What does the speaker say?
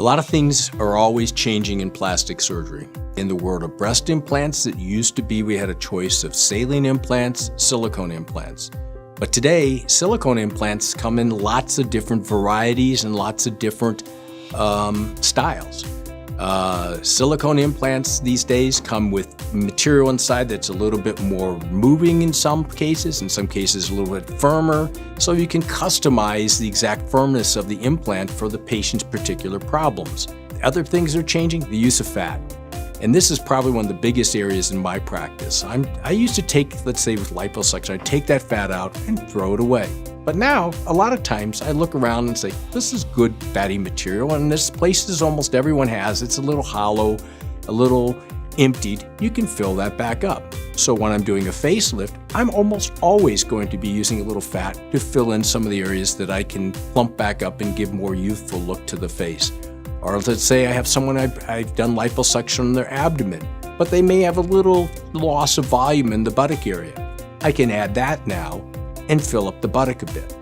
A lot of things are always changing in plastic surgery. In the world of breast implants, it used to be we had a choice of saline implants, silicone implants. But today, silicone implants come in lots of different varieties and lots of different styles. Silicone implants these days come with material inside that's a little bit more moving in some cases a little bit firmer, so you can customize the exact firmness of the implant for the patient's particular problems. Other things that are changing, the use of fat. And this is probably one of the biggest areas in my practice. I used to take, let's say with liposuction, I'd take that fat out and throw it away. But now, a lot of times, I look around and say, this is good fatty material, and this places almost everyone has. It's a little hollow, a little emptied. You can fill that back up. So when I'm doing a facelift, I'm almost always going to be using a little fat to fill in some of the areas that I can plump back up and give more youthful look to the face. Or let's say I have someone I've done liposuction on their abdomen, but they may have a little loss of volume in the buttock area. I can add that now and fill up the buttock a bit.